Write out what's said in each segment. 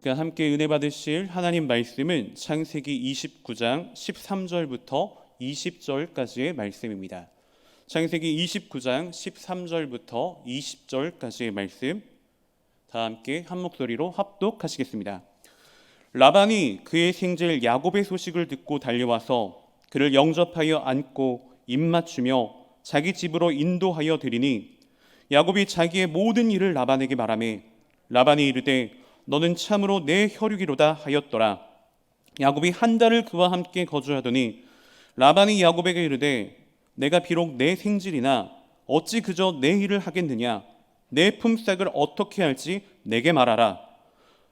시간 함께 은혜 받으실 하나님 말씀은 창세기 29장 13절부터 20절까지의 말씀입니다. 창세기 29장 13절부터 20절까지의 말씀 다 함께 한 목소리로 합독하시겠습니다. 라반이 그의 생질 야곱의 소식을 듣고 달려와서 그를 영접하여 안고 입맞추며 자기 집으로 인도하여 드리니 야곱이 자기의 모든 일을 라반에게 말하매 라반이 이르되 너는 참으로 내 혈육이로다 하였더라. 야곱이 한 달을 그와 함께 거주하더니 라반이 야곱에게 이르되 내가 비록 내 생질이나 어찌 그저 내 일을 하겠느냐. 내 품삯을 어떻게 할지 내게 말하라.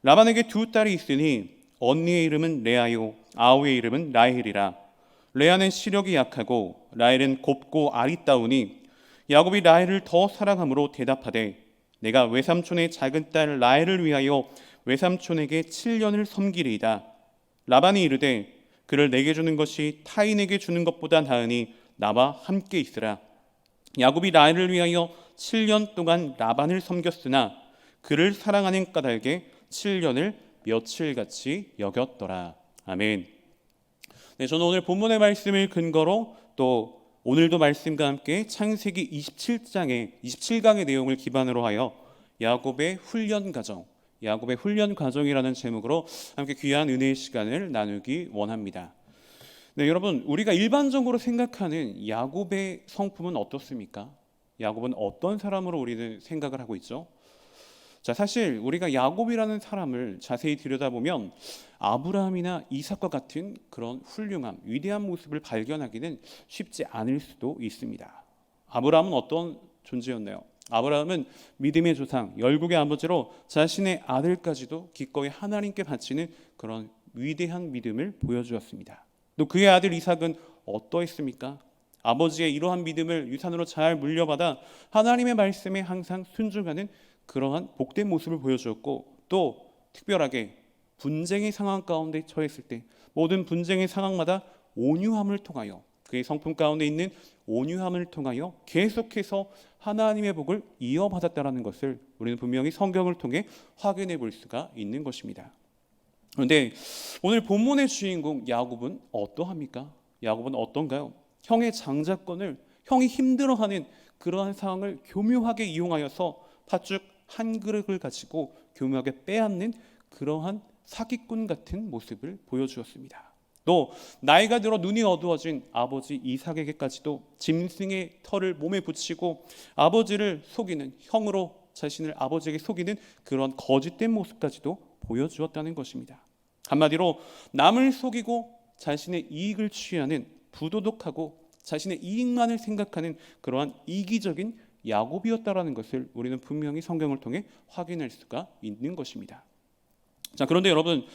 라반에게 두 딸이 있으니 언니의 이름은 레아요 아우의 이름은 라헬이라. 레아는 시력이 약하고 라헬은 곱고 아리따우니 야곱이 라헬을 더 사랑함으로 대답하되 내가 외삼촌의 작은 딸 라헬을 위하여 외삼촌에게 7년을 섬기리이다. 라반이 이르되 그를 내게 주는 것이 타인에게 주는 것보다 나으니 나와 함께 있으라. 야곱이 라헬을 위하여 7년 동안 라반을 섬겼으나 그를 사랑하는 까닭에 7년을 며칠같이 여겼더라. 아멘. 네, 저는 오늘 본문의 말씀을 근거로 또 오늘도 말씀과 함께 창세기 27강의 내용을 기반으로 하여 야곱의 훈련 과정이라는 제목으로 함께 귀한 은혜의 시간을 나누기 원합니다. 네, 여러분, 우리가 일반적으로 생각하는 야곱의 성품은 어떻습니까? 야곱은 어떤 사람으로 우리는 생각을 하고 있죠? 자, 사실 우리가 야곱이라는 사람을 자세히 들여다보면 아브라함이나 이삭과 같은 그런 훌륭함, 위대한 모습을 발견하기는 쉽지 않을 수도 있습니다. 아브라함은 어떤 존재였나요? 아브라함은 믿음의 조상, 열국의 아버지로 자신의 아들까지도 기꺼이 하나님께 바치는 그런 위대한 믿음을 보여주었습니다. 또 그의 아들 이삭은 어떠했습니까? 아버지의 이러한 믿음을 유산으로 잘 물려받아 하나님의 말씀에 항상 순종하는 그러한 복된 모습을 보여주었고, 또 특별하게 분쟁의 상황 가운데 처했을 때 모든 분쟁의 상황마다 온유함을 통하여, 그의 성품 가운데 있는 온유함을 통하여 계속해서 하나님의 복을 이어받았다는 것을 우리는 분명히 성경을 통해 확인해 볼 수가 있는 것입니다. 그런데 오늘 본문의 주인공 야곱은 어떠합니까? 야곱은 어떤가요? 형의 장자권을 형이 힘들어하는 그러한 상황을 교묘하게 이용하여서 팥죽 한 그릇을 가지고 교묘하게 빼앗는 그러한 사기꾼 같은 모습을 보여주었습니다. 또 나이가 들어 눈이 어두워진 아버지 이삭에게까지도 짐승의 털을 몸에 붙이고 아버지를 속이는, 형으로 자신을 아버지에게 속이는 그런 거짓된 모습까지도 보여주었다는 것입니다. 한마디로 남을 속이고 자신의 이익을 취하는 부도덕하고 자신의 이익만을 생각하는 그러한 이기적인 야곱이었다라는 것을 우리는 분명히 성경을 통해 확인할 수가 있는 것입니다. 자, 그런데 여러분,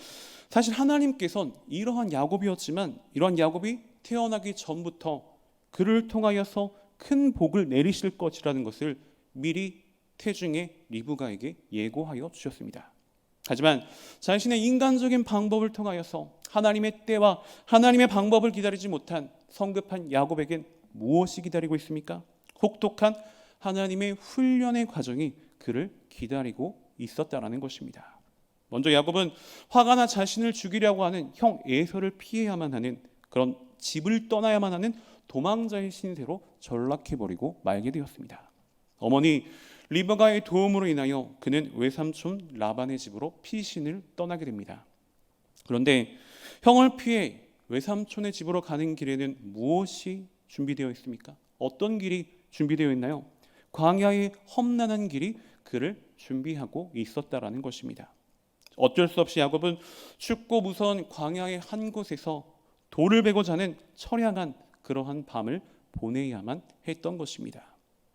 사실 하나님께서는 이러한 야곱이었지만 이러한 야곱이 태어나기 전부터 그를 통하여서 큰 복을 내리실 것이라는 것을 미리 태중의 리브가에게 예고하여 주셨습니다. 하지만 자신의 인간적인 방법을 통하여서 하나님의 때와 하나님의 방법을 기다리지 못한 성급한 야곱에겐 무엇이 기다리고 있습니까? 혹독한 하나님의 훈련의 과정이 그를 기다리고 있었다라는 것입니다. 먼저 야곱은 화가 나 자신을 죽이려고 하는 형 에서를 피해야만 하는, 그런 집을 떠나야만 하는 도망자의 신세로 전락해버리고 말게 되었습니다. 어머니 리브가의 도움으로 인하여 그는 외삼촌 라반의 집으로 피신을 떠나게 됩니다. 그런데 형을 피해 외삼촌의 집으로 가는 길에는 무엇이 준비되어 있습니까? 어떤 길이 준비되어 있나요? 광야의 험난한 길이 그를 준비하고 있었다라는 것입니다. 어쩔 수 없이 야곱은 춥고 무서운 광야의 한 곳에서 돌을 베고 자는 처량한 그러한 밤을 보내야만 했던 것입니다.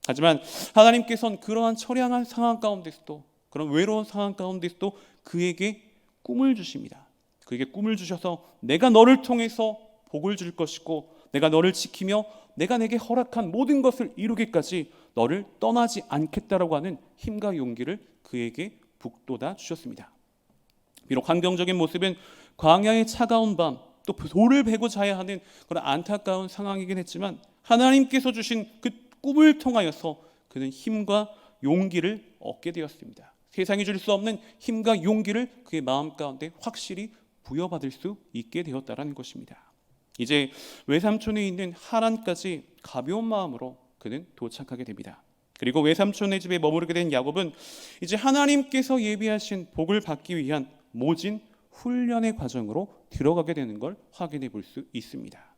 하지만 하나님께서는 그러한 처량한 상황 가운데서도, 그런 외로운 상황 가운데서도 그에게 꿈을 주십니다. 그에게 꿈을 주셔서 내가 너를 통해서 복을 줄 것이고 내가 너를 지키며 내가 내게 허락한 모든 것을 이루기까지 너를 떠나지 않겠다라고 하는 힘과 용기를 그에게 북돋아 주셨습니다. 비록 환경적인 모습은 광야의 차가운 밤, 또 돌을 베고 자야 하는 그런 안타까운 상황이긴 했지만 하나님께서 주신 그 꿈을 통하여서 그는 힘과 용기를 얻게 되었습니다. 세상이 줄 수 없는 힘과 용기를 그의 마음 가운데 확실히 부여받을 수 있게 되었다라는 것입니다. 이제 외삼촌에 있는 하란까지 가벼운 마음으로 그는 도착하게 됩니다. 그리고 외삼촌의 집에 머무르게 된 야곱은 이제 하나님께서 예비하신 복을 받기 위한 모진 훈련의 과정으로 들어가게 되는 걸 확인해 볼 수 있습니다.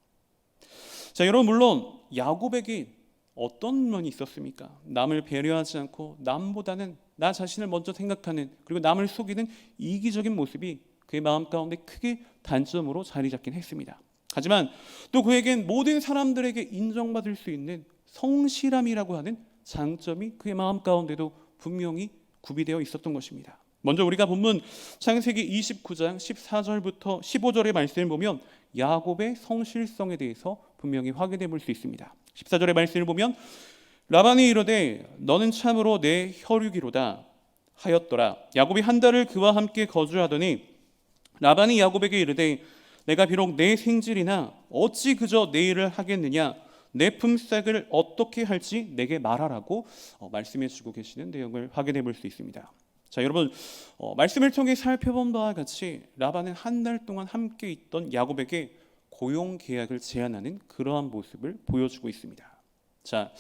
자, 여러분, 물론 야곱에게 어떤 면이 있었습니까? 남을 배려하지 않고 남보다는 나 자신을 먼저 생각하는, 그리고 남을 속이는 이기적인 모습이 그의 마음 가운데 크게 단점으로 자리 잡긴 했습니다. 하지만 또 그에겐 모든 사람들에게 인정받을 수 있는 성실함이라고 하는 장점이 그의 마음 가운데도 분명히 구비되어 있었던 것입니다. 먼저 우리가 본문 창세기 29장 14절부터 15절의 말씀을 보면 야곱의 성실성에 대해서 분명히 확인해 볼 수 있습니다. 14절의 말씀을 보면 라반이 이르되 너는 참으로 내 혈육이로다 하였더라. 야곱이 한 달을 그와 함께 거주하더니 라반이 야곱에게 이르되 내가 비록 내 생질이나 어찌 그저 내 일을 하겠느냐, 내 품삯을 어떻게 할지 내게 말하라고 말씀해 주고 계시는 내용을 확인해 볼 수 있습니다. 자, 여러분, 말씀을 통해 살펴본 바와 같이 라반은 한 달 동안 함께 있던 야곱에게 고용 계약을 제안하는 그러한 모습을 보여주고 있습니다. 자,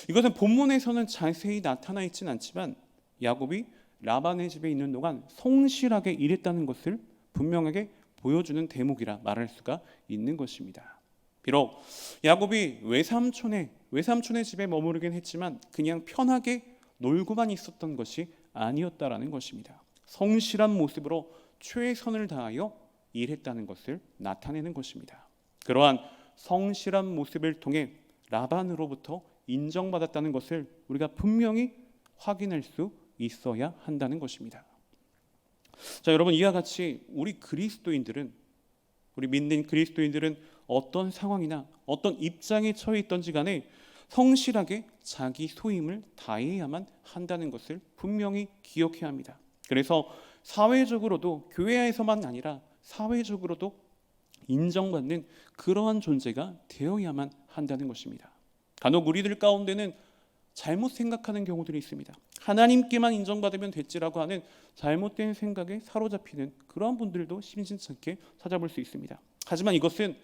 이것은 본문에서는 자세히 나타나 있지는 않지만 야곱이 라반의 집에 있는 동안 성실하게 일했다는 것을 분명하게 보여주는 대목이라 말할 수가 있는 것입니다. 비록 야곱이 외삼촌의 집에 머무르긴 했지만 그냥 편하게 놀고만 있었던 것이 아니었다라는 것입니다. 성실한 모습으로 최선을 다하여 일했다는 것을 나타내는 것입니다. 그러한 성실한 모습을 통해 라반으로부터 인정받았다는 것을 우리가 분명히 확인할 수 있어야 한다는 것입니다. 자, 여러분, 이와 같이 우리 믿는 그리스도인들은 어떤 상황이나 어떤 입장에 처해 있던지 간에 성실하게 자기 소임을 다해야만 한다는 것을 분명히 기억해야 합니다. 그래서 사회적으로도, 교회에서만 아니라 사회적으로도 인정받는 그러한 존재가 되어야만 한다는 것입니다. 간혹 우리들 가운데는 잘못 생각하는 경우들이 있습니다. 하나님께만 인정받으면 됐지라고 하는 잘못된 생각에 사로잡히는 그러한 분들도 심심찮게 찾아볼 수 있습니다. 하지만 이것은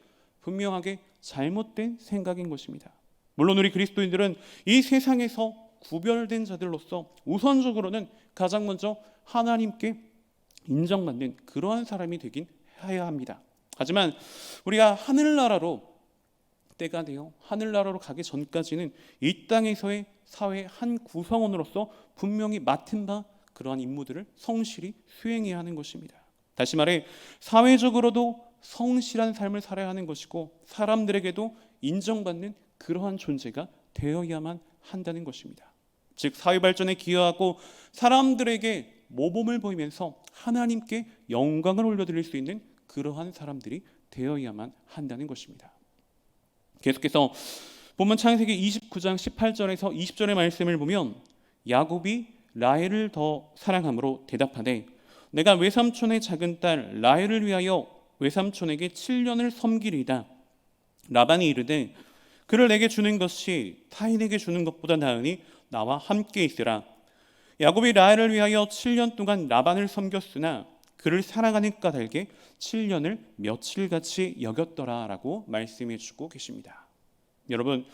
분명하게 잘못된 생각인 것입니다. 물론 우리 그리스도인들은 이 세상에서 구별된 자들로서 우선적으로는 가장 먼저 하나님께 인정받는 그러한 사람이 되긴 해야 합니다. 하지만 우리가 때가 되어 하늘나라로 가기 전까지는 이 땅에서의 사회의 한 구성원으로서 분명히 맡은 바 그러한 임무들을 성실히 수행해야 하는 것입니다. 다시 말해 사회적으로도 성실한 삶을 살아야 하는 것이고 사람들에게도 인정받는 그러한 존재가 되어야만 한다는 것입니다. 즉 사회 발전에 기여하고 사람들에게 모범을 보이면서 하나님께 영광을 올려드릴 수 있는 그러한 사람들이 되어야만 한다는 것입니다. 계속해서 본문 창세기 29장 18절에서 20절의 말씀을 보면 야곱이 라헬을 더 사랑함으로 대답하되 내가 외삼촌의 작은 딸 라헬을 위하여 외삼촌에게 7년을 섬기리이다. 라반이 이르되 그를 내게 주는 것이 타인에게 주는 것보다 나으니 나와 함께 있으라. 야곱이 라헬을 위하여 7년 동안 라반을 섬겼으나 그를 사랑하는 까닭에 7년을 며칠같이 여겼더라라고 말씀해 주고 계십니다. 여러분,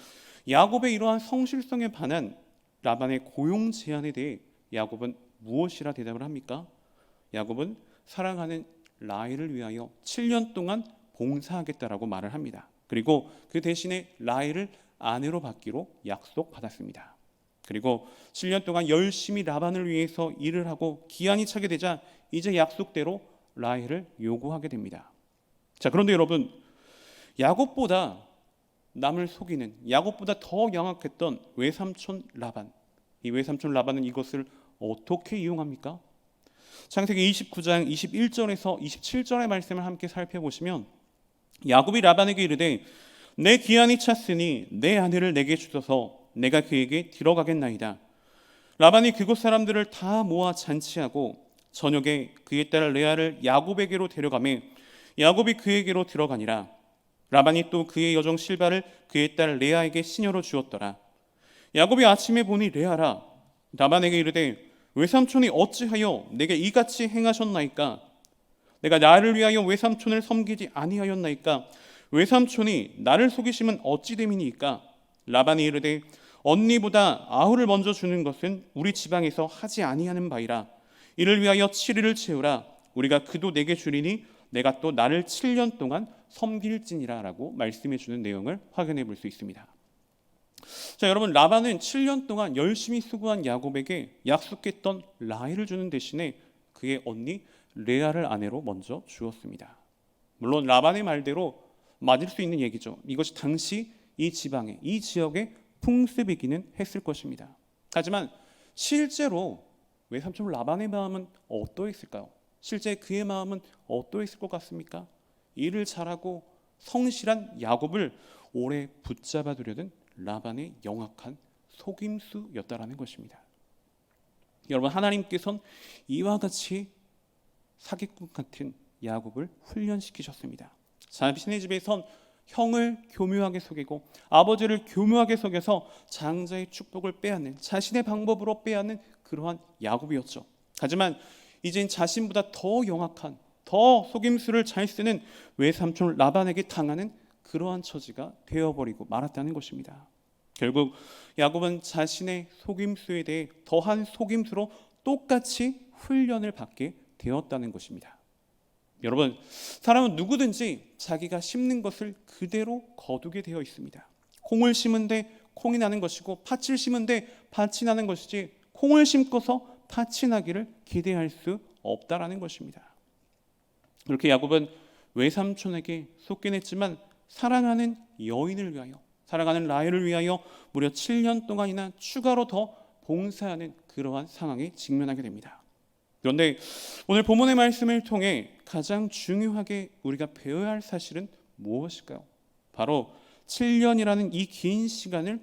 야곱의 이러한 성실성에 반한 라반의 고용 제안에 대해 야곱은 무엇이라 대답을 합니까? 야곱은 사랑하는 라헬을 위하여 7년 동안 봉사하겠다라고 말을 합니다. 그리고 그 대신에 라헬을 아내로 받기로 약속받았습니다. 그리고 7년 동안 열심히 라반을 위해서 일을 하고 기한이 차게 되자 이제 약속대로 라헬을 요구하게 됩니다. 자, 그런데 여러분, 야곱보다 남을 속이는, 야곱보다 더 영악했던 외삼촌 라반, 이 외삼촌 라반은 이것을 어떻게 이용합니까? 창세기 29장 21절에서 27절의 말씀을 함께 살펴보시면 야곱이 라반에게 이르되 내 기한이 찼으니 내 아내를 내게 주소서 내가 그에게 들어가겠나이다. 라반이 그곳 사람들을 다 모아 잔치하고 저녁에 그의 딸 레아를 야곱에게로 데려가매 야곱이 그에게로 들어가니라. 라반이 또 그의 여종 실바를 그의 딸 레아에게 시녀로 주었더라. 야곱이 아침에 보니 레아라. 라반에게 이르되 외삼촌이 어찌하여 내게 이같이 행하셨나이까? 내가 나를 위하여 외삼촌을 섬기지 아니하였나이까? 외삼촌이 나를 속이심은 어찌 됨이니까? 라반이 이르되 언니보다 아우를 먼저 주는 것은 우리 지방에서 하지 아니하는 바이라. 이를 위하여 7일을 채우라. 우리가 그도 내게 주리니 내가 또 나를 7년 동안 섬길지니라 라고 말씀해 주는 내용을 확인해 볼 수 있습니다. 자, 여러분, 라반은 7년 동안 열심히 수고한 야곱에게 약속했던 라헬을 주는 대신에 그의 언니 레아를 아내로 먼저 주었습니다. 물론 라반의 말대로 맞을 수 있는 얘기죠. 이것이 당시 이 지방의, 이 지역의 풍습이기는 했을 것입니다. 하지만 실제로 외삼촌 라반의 마음은 어떠했을까요? 실제 그의 마음은 어떠했을 것 같습니까? 일을 잘하고 성실한 야곱을 오래 붙잡아 두려던 라반의 영악한 속임수였다라는 것입니다. 여러분, 하나님께서는 이와 같이 사기꾼 같은 야곱을 훈련시키셨습니다. 자신의 집에선 형을 교묘하게 속이고 아버지를 교묘하게 속여서 장자의 축복을 빼앗는, 자신의 방법으로 빼앗는 그러한 야곱이었죠. 하지만 이젠 자신보다 더 영악한, 더 속임수를 잘 쓰는 외삼촌 라반에게 당하는 그러한 처지가 되어버리고 말았다는 것입니다. 결국 야곱은 자신의 속임수에 대해 더한 속임수로 똑같이 훈련을 받게 되었다는 것입니다. 여러분, 사람은 누구든지 자기가 심는 것을 그대로 거두게 되어 있습니다. 콩을 심은데 콩이 나는 것이고 팥을 심은데 팥이 나는 것이지 콩을 심고서 팥이 나기를 기대할 수 없다라는 것입니다. 이렇게 야곱은 외삼촌에게 속긴 했지만 사랑하는 여인을 위하여, 사랑하는 라헬을 위하여 무려 7년 동안이나 추가로 더 봉사하는 그러한 상황에 직면하게 됩니다. 그런데 오늘 본문의 말씀을 통해 가장 중요하게 우리가 배워야 할 사실은 무엇일까요? 바로 7년이라는 이 긴 시간을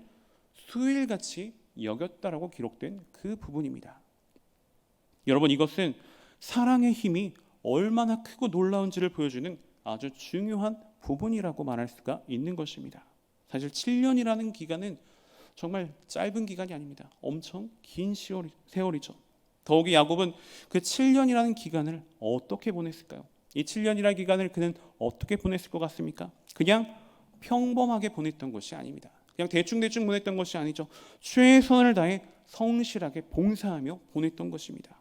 수일같이 여겼다라고 기록된 그 부분입니다. 여러분, 이것은 사랑의 힘이 얼마나 크고 놀라운지를 보여주는 아주 중요한 부분이라고 말할 수가 있는 것입니다. 사실 7년이라는 기간은 정말 짧은 기간이 아닙니다. 엄청 긴 세월이죠. 더욱이 야곱은 그 7년이라는 기간을 어떻게 보냈을까요? 이 7년이라는 기간을 그는 어떻게 보냈을 것 같습니까? 그냥 평범하게 보냈던 것이 아닙니다. 그냥 대충 보냈던 것이 아니죠. 최선을 다해 성실하게 봉사하며 보냈던 것입니다.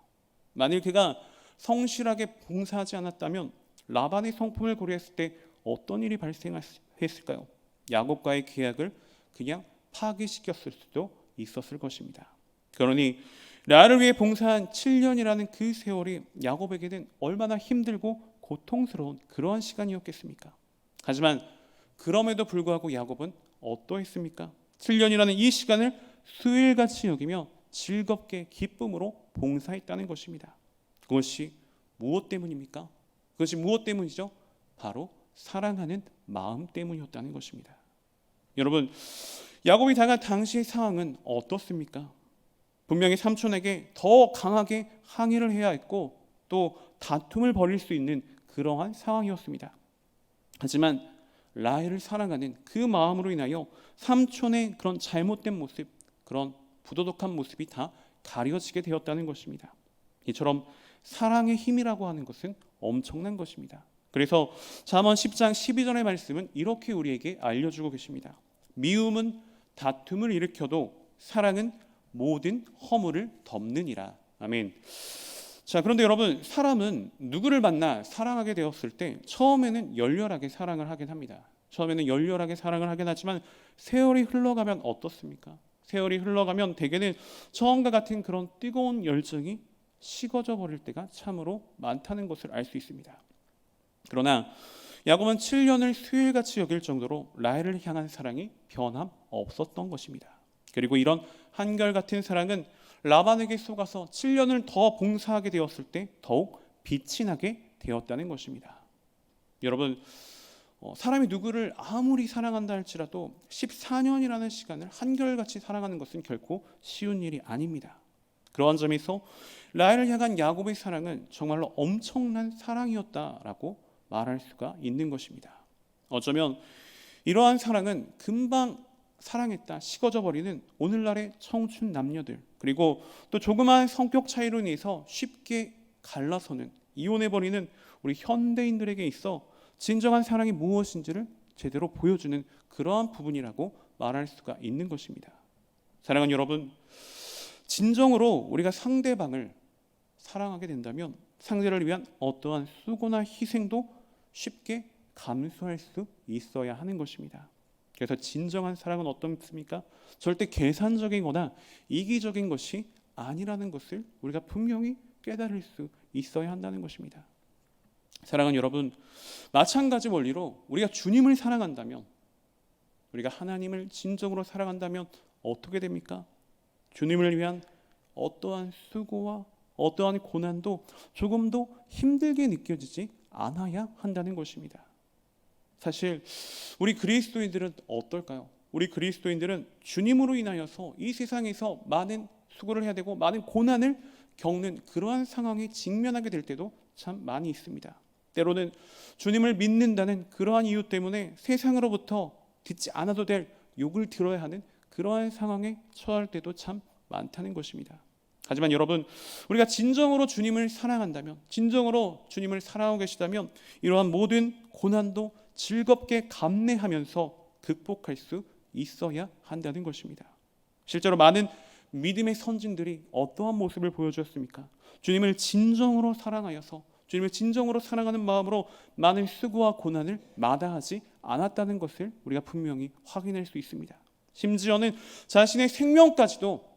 만일 그가 성실하게 봉사하지 않았다면 라반의 성품을 고려했을 때 어떤 일이 발생했을까요? 야곱과의 계약을 그냥 파기시켰을 수도 있었을 것입니다. 그러니 라헬을 위해 봉사한 7년이라는 그 세월이 야곱에게는 얼마나 힘들고 고통스러운 그러한 시간이었겠습니까? 하지만 그럼에도 불구하고 야곱은 어떠했습니까? 7년이라는 이 시간을 수일같이 여기며 즐겁게 기쁨으로 봉사했다는 것입니다. 그것이 무엇 때문입니까? 그것이 무엇 때문이죠? 바로 사랑하는 마음 때문이었다는 것입니다. 여러분, 야곱이 당한 당시의 상황은 어떻습니까? 분명히 삼촌에게 더 강하게 항의를 해야 했고 또 다툼을 벌일 수 있는 그러한 상황이었습니다. 하지만 라헬을 사랑하는 그 마음으로 인하여 삼촌의 그런 잘못된 모습, 그런 부도덕한 모습이 다 가려지게 되었다는 것입니다. 이처럼 사랑의 힘이라고 하는 것은 엄청난 것입니다. 그래서 잠언 10장 12절의 말씀은 이렇게 우리에게 알려주고 계십니다. 미움은 다툼을 일으켜도 사랑은 모든 허물을 덮느니라. 아멘. 자, 그런데 여러분, 사람은 누구를 만나 사랑하게 되었을 때 처음에는 열렬하게 사랑을 하긴 합니다. 처음에는 열렬하게 사랑을 하긴 하지만 세월이 흘러가면 어떻습니까? 세월이 흘러가면 대개는 처음과 같은 그런 뜨거운 열정이 식어져 버릴 때가 참으로 많다는 것을 알 수 있습니다. 그러나 야곱은 7년을 수일같이 여길 정도로 라헬을 향한 사랑이 변함없었던 것입니다. 그리고 이런 한결같은 사랑은 라반에게 속아서 7년을 더 봉사하게 되었을 때 더욱 빛이 나게 되었다는 것입니다. 여러분, 사람이 누구를 아무리 사랑한다 할지라도 14년이라는 시간을 한결같이 사랑하는 것은 결코 쉬운 일이 아닙니다. 그러한 점에서 라헬을 향한 야곱의 사랑은 정말로 엄청난 사랑이었다라고 말할 수가 있는 것입니다. 어쩌면 이러한 사랑은 금방 사랑했다 식어져 버리는 오늘날의 청춘 남녀들, 그리고 또 조그마한 성격 차이로 인해서 쉽게 갈라서는 이혼해버리는 우리 현대인들에게 있어 진정한 사랑이 무엇인지를 제대로 보여주는 그러한 부분이라고 말할 수가 있는 것입니다. 사랑하는 여러분, 진정으로 우리가 상대방을 사랑하게 된다면 상대를 위한 어떠한 수고나 희생도 쉽게 감수할 수 있어야 하는 것입니다. 그래서 진정한 사랑은 어떻습니까? 절대 계산적이거나 이기적인 것이 아니라는 것을 우리가 분명히 깨달을 수 있어야 한다는 것입니다. 사랑하는 여러분, 마찬가지 원리로 우리가 주님을 사랑한다면, 우리가 하나님을 진정으로 사랑한다면 어떻게 됩니까? 주님을 위한 어떠한 수고와 어떠한 고난도 조금도 힘들게 느껴지지 않아야 한다는 것입니다. 사실 우리 그리스도인들은 어떨까요? 우리 그리스도인들은 주님으로 인하여서 이 세상에서 많은 수고를 해야 되고 많은 고난을 겪는 그러한 상황에 직면하게 될 때도 참 많이 있습니다. 때로는 주님을 믿는다는 그러한 이유 때문에 세상으로부터 듣지 않아도 될 욕을 들어야 하는 그러한 상황에 처할 때도 참 많다는 것입니다. 하지만 여러분, 우리가 진정으로 주님을 사랑한다면, 진정으로 주님을 사랑하고 계시다면 이러한 모든 고난도 즐겁게 감내하면서 극복할 수 있어야 한다는 것입니다. 실제로 많은 믿음의 선진들이 어떠한 모습을 보여주었습니까? 주님을 진정으로 사랑하여서 주님을 진정으로 사랑하는 마음으로 많은 수고와 고난을 마다하지 않았다는 것을 우리가 분명히 확인할 수 있습니다. 심지어는 자신의 생명까지도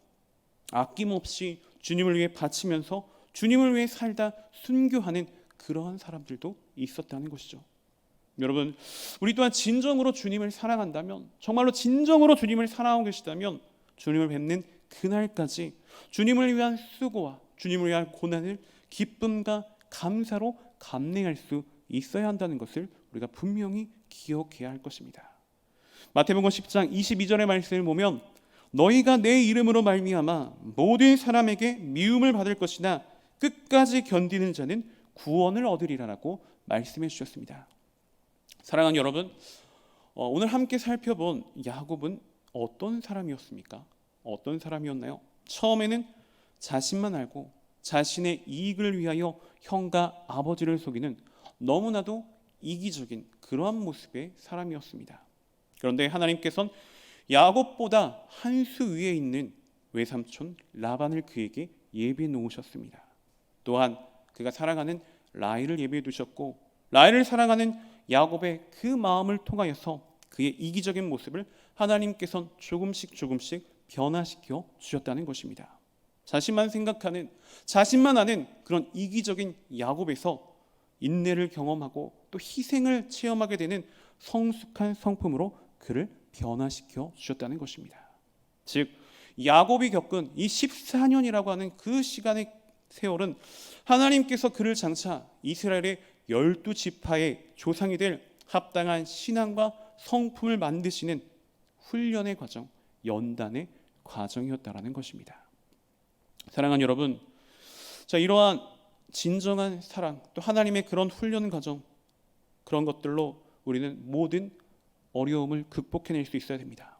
아낌없이 주님을 위해 바치면서 주님을 위해 살다 순교하는 그러한 사람들도 있었다는 것이죠. 여러분, 우리 또한 진정으로 주님을 사랑한다면, 정말로 진정으로 주님을 사랑하고 계시다면 주님을 뵙는 그날까지 주님을 위한 수고와 주님을 위한 고난을 기쁨과 감사로 감내할 수 있어야 한다는 것을 우리가 분명히 기억해야 할 것입니다. 마태복음 10장 22절의 말씀을 보면 너희가 내 이름으로 말미암아 모든 사람에게 미움을 받을 것이나 끝까지 견디는 자는 구원을 얻으리라라고 말씀해 주셨습니다. 사랑하는 여러분, 오늘 함께 살펴본 야곱은 어떤 사람이었습니까? 어떤 사람이었나요? 처음에는 자신만 알고 자신의 이익을 위하여 형과 아버지를 속이는 너무나도 이기적인 그러한 모습의 사람이었습니다. 그런데 하나님께서는 야곱보다 한 수 위에 있는 외삼촌 라반을 그에게 예비해 놓으셨습니다. 또한 그가 사랑하는 라헬을 예비해 두셨고, 라헬을 사랑하는 야곱의 그 마음을 통하여서 그의 이기적인 모습을 하나님께서는 조금씩 변화시켜 주셨다는 것입니다. 자신만 생각하는, 자신만 아는 그런 이기적인 야곱에서 인내를 경험하고 또 희생을 체험하게 되는 성숙한 성품으로 그를 변화시켜 주셨다는 것입니다. 즉 야곱이 겪은 이 14년이라고 하는 그 시간의 세월은 하나님께서 그를 장차 이스라엘의 12지파의 조상이 될 합당한 신앙과 성품을 만드시는 훈련의 과정, 연단의 과정이었다라는 것입니다. 사랑하는 여러분, 자, 이러한 진정한 사랑, 또 하나님의 그런 훈련 과정, 그런 것들로 우리는 모든 어려움을 극복해낼 수 있어야 됩니다.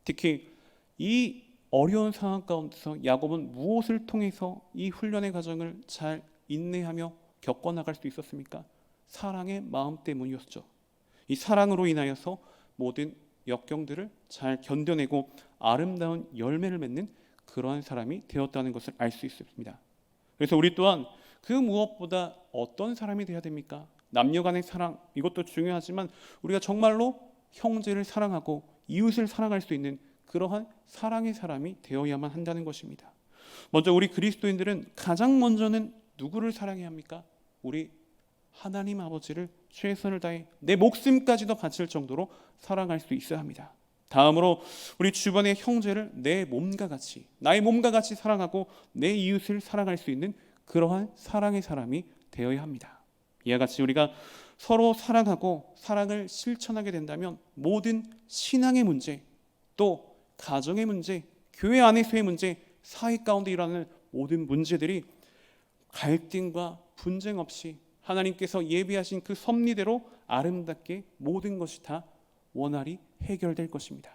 특히 이 어려운 상황 가운데서 야곱은 무엇을 통해서 이 훈련의 과정을 잘 인내하며 겪어나갈 수 있었습니까? 사랑의 마음 때문이었죠. 이 사랑으로 인하여서 모든 역경들을 잘 견뎌내고 아름다운 열매를 맺는 그러한 사람이 되었다는 것을 알 수 있습니다. 그래서 우리 또한 그 무엇보다 어떤 사람이 되어야 됩니까? 남녀 간의 사랑, 이것도 중요하지만 우리가 정말로 형제를 사랑하고 이웃을 사랑할 수 있는 그러한 사랑의 사람이 되어야만 한다는 것입니다. 먼저 우리 그리스도인들은 가장 먼저는 누구를 사랑해야 합니까? 우리 하나님 아버지를 최선을 다해 내 목숨까지도 바칠 정도로 사랑할 수 있어야 합니다. 다음으로 우리 주변의 형제를 내 몸과 같이, 나의 몸과 같이 사랑하고 내 이웃을 사랑할 수 있는 그러한 사랑의 사람이 되어야 합니다. 이와 같이 우리가 서로 사랑하고 사랑을 실천하게 된다면 모든 신앙의 문제, 또 가정의 문제, 교회 안에서의 문제, 사회 가운데 일어나는 모든 문제들이 갈등과 분쟁 없이 하나님께서 예비하신 그 섭리대로 아름답게 모든 것이 다 원활히 해결될 것입니다.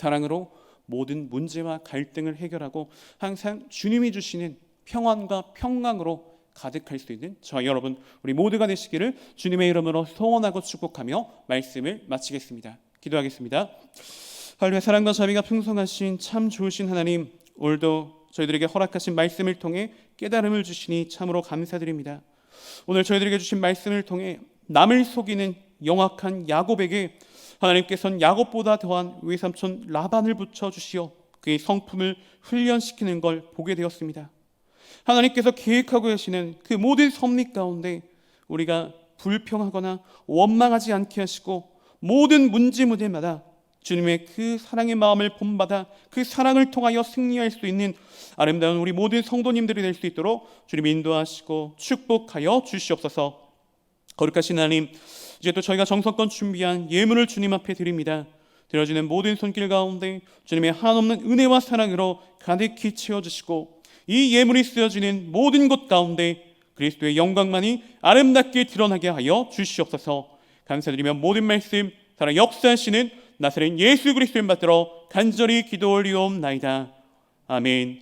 사랑으로 모든 문제와 갈등을 해결하고 항상 주님이 주시는 평안과 평강으로 가득할 수 있는 저희 여러분 우리 모두가 되시기를 주님의 이름으로 소원하고 축복하며 말씀을 마치겠습니다. 기도하겠습니다. 할렐루야. 사랑과 자비가 풍성하신 참 좋으신 하나님, 오늘도 저희들에게 허락하신 말씀을 통해 깨달음을 주시니 참으로 감사드립니다. 오늘 저희들에게 주신 말씀을 통해 남을 속이는 영악한 야곱에게 하나님께서는 야곱보다 더한 외삼촌 라반을 붙여주시어 그의 성품을 훈련시키는 걸 보게 되었습니다. 하나님께서 계획하고 계시는 그 모든 섭리 가운데 우리가 불평하거나 원망하지 않게 하시고 모든 문제마다 주님의 그 사랑의 마음을 본받아 그 사랑을 통하여 승리할 수 있는 아름다운 우리 모든 성도님들이 될 수 있도록 주님 인도하시고 축복하여 주시옵소서. 거룩하신 하나님, 이제 또 저희가 정성껏 준비한 예물을 주님 앞에 드립니다. 드려지는 모든 손길 가운데 주님의 한없는 은혜와 사랑으로 가득히 채워주시고 이 예물이 쓰여지는 모든 곳 가운데 그리스도의 영광만이 아름답게 드러나게 하여 주시옵소서. 감사드리며 모든 말씀 살아 역사하시는 나사렛 예수 그리스도를 받들어 간절히 기도 올리옵나이다. 아멘.